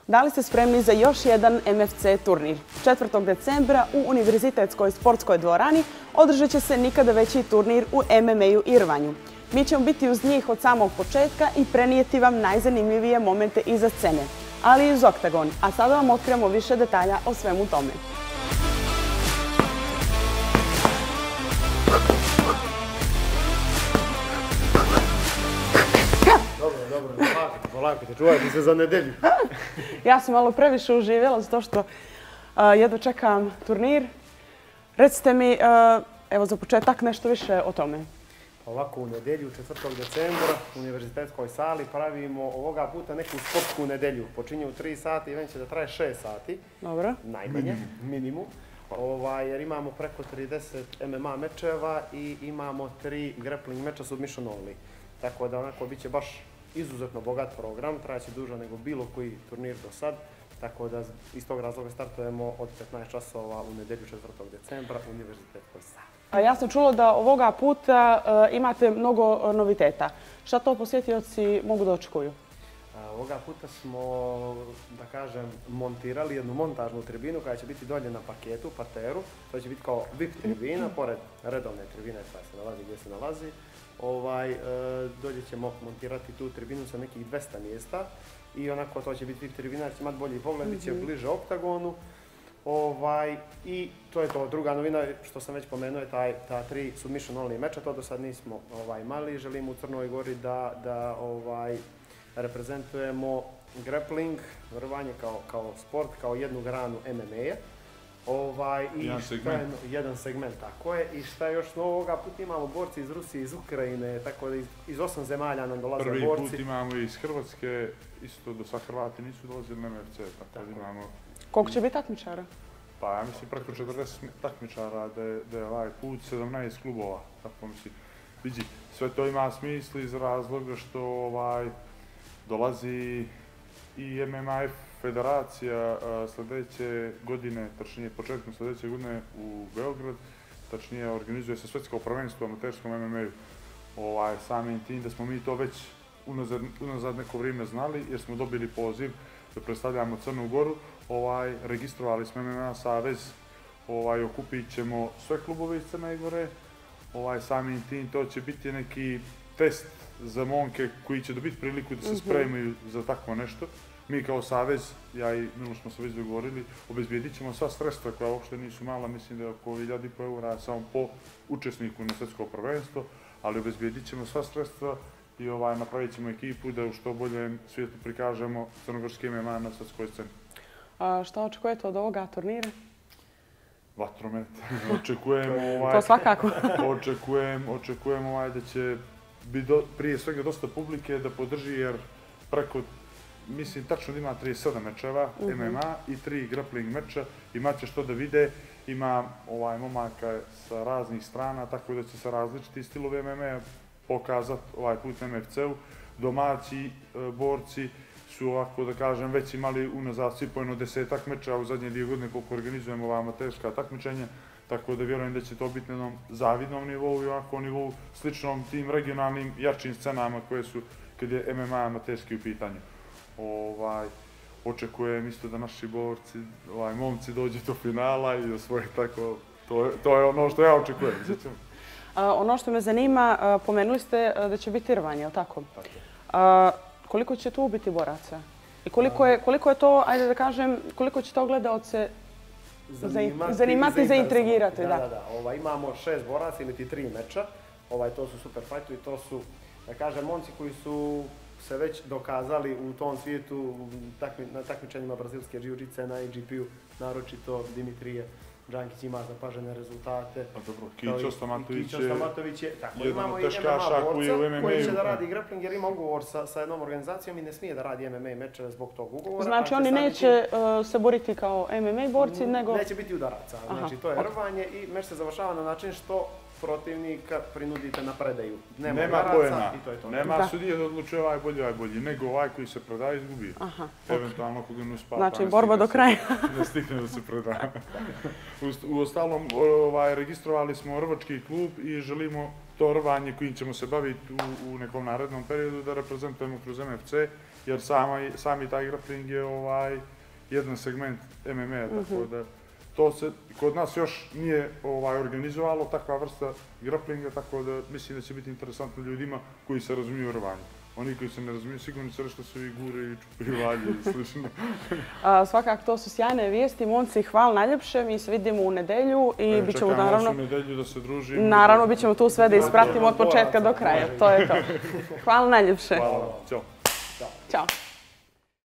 Da li ste spremni za još jedan MFC turnir? 4. decembra u Univerzitetskoj sportskoj dvorani održat će se nikada veći turnir u MMA-u i rvanju. Mi ćemo biti uz njih od samog početka i prenijeti vam najzanimljivije momente iza scene, ali i uz oktagon. A sada vam otkrijemo više detalja o svemu tome. Dobro, polako te čuvajte se za nedelju. Ja sam malo previše uživjela zato što jedva čekam turnir. Recite mi, evo za početak, nešto više o tome. Ovako u nedelju, 4. decembra, u Univerzitetskoj sali pravimo ovoga puta neku sportsku nedelju. Počinje u 3 sati i će da traje 6 sati. Dobro. Najmanje, minimum. Jer imamo preko 30 MMA mečeva i imamo 3 grappling meča submission only. Tako da onako bit će baš izuzetno bogat program, trajaće duže nego bilo koji turnir do sad. Tako da iz tog razloga startujemo od 15 časova u nedelju 4. decembra u Univerzitetskoj sali. Ja sam čula da ovoga puta imate mnogo noviteta. Šta to posjetioci mogu da očekuju? Ovoga puta smo, da kažem, montirali jednu montažnu tribinu koja će biti dolje na paketu, parteru. To će biti kao VIP tribina, pored redovne tribine koja se nalazi gdje se nalazi. Dolje ćemo montirati tu tribinu sa nekih 200 mjesta i onako to će biti VIP tribina, će imati bolji pogled, bit će bliže oktagonu. I to je to. Druga novina, što sam već pomenuo, je ta 3 submission only meča. To do sad nismo imali. Želimo u Crnoj Gori da reprezentujemo grappling, rvanje kao sport, kao jednu granu MMA-a. Jedan segment, tako je. I šta još novoga, put imamo borci iz Rusije, iz Ukrajine, tako da iz 8 zemalja nam dolaze borci. Prvi put imamo iz Hrvatske, isto do sad Hrvati nisu dolazili na MFC, tako da imamo... Koliko će biti takmičara? Pa ja mislim preko 40 takmičara da je ovaj put 17 klubova, tako mislim. Vidi, sve to ima smisla iz razloga što dolazi i MMAF federacija sljedeće godine, tačnije početkom sljedeće godine u Beograd, tačnije organizuje se svjetsko prvenstvo u amaterskom MMA-u. Samim tim da smo mi to već unazad neko vrijeme znali jer smo dobili poziv da predstavljamo Crnu Goru. Registrovali smo MMA savez, okupit ćemo sve klubove iz Crne Gore. Samim tim to će biti neki test za momke koji će dobiti priliku da se spremaju za takvo nešto. Mi kao savez, ja i Miloš smo se već dogovorili, obezbijedit ćemo sva sredstva koja uopšte nisu mala, mislim da je oko 1000 eura samo po učesniku na svjetsko prvenstvo, ali obezbijedit ćemo sva sredstva i napravit ćemo ekipu da u što boljem svijetu prikažemo crnogorski MMA na svjetskoj sceni. Šta očekujete od ovoga turnira? Vatromet. Očekujemo to svakako. Očekujemo da će biti prije svega dosta publike da podrži jer preko, mislim tačno da ima 37 mečeva MMA i 3 grappling meča. Imaće što da vide, ima momaka sa raznih strana, tako da će se različiti stilovi MMA pokazati ovaj put na MFC-u. Domaći borci su, ovako da kažem, već imali unazad svi po jedno 10-ak meča u zadnje 2 godine koliko organizujemo ova amaterska takmičenja, tako da vjerujem da će to biti na jednom zavidnom nivou i ovako nivou sličnom tim regionalnim jačim scenama koje su kad je MMA amaterski u pitanju. Očekujem isto da naši borci, momci dođu do finala i osvoje tako, to je ono što ja očekujem. Ono što me zanima, pomenuli ste da će biti rvanje, je li tako? Koliko će tu biti boraca? I koliko je to, ajde da kažem, koliko će to gledaoce zanimati i zaintrigirati? Da. Imamo 6 boraca ili 3 meča. To su super fightovi, to su, da kažem, momci koji su se već dokazali u tom svijetu na takmičenjima brazilske jiu-jitsu na IGP-u, naročito Dimitrije Džankić ima zapažene rezultate. Pa dobro, Kićo Stamatović je, tako, imamo i MMA borca koji će da radi grappling jer ima ugovor sa jednom organizacijom i ne smije da radi MMA mečeve zbog tog ugovora. Znači oni neće se boriti kao MMA borci, nego... Neće biti udaraca, znači to je rvanje i meč se završava na način što protivnika prinudite na predaju. Nema pojena, nema sudije da odlučuje ovaj bolji, nego ovaj koji se predaje izgubi. Eventualno koga ne uspava. Znači borba do kraja. Ne stigne da se predaje. Uostalom, registrovali smo rvački klub i želimo to rvanje kojim ćemo se baviti u nekom narednom periodu da reprezentujemo kroz MFC jer sami taj grappling je jedan segment MMA, tako da to se kod nas još nije organizovalo, takva vrsta grapplinga, tako da mislim da će biti interesantno ljudima koji se razumiju u rvanju. Oni koji se ne razumiju sigurno će reći što se vi gure i čupaju valje i slično. Svakako, to su sjajne vijesti. Momci, hvala najljepše. Mi se vidimo u nedelju i bit ćemo naravno... Čekamo vas u nedelju da se družimo. Naravno, bit ćemo tu sve da ispratimo od početka do kraja. To je to. Hvala najljepše. Hvala. Ćao. Ćao.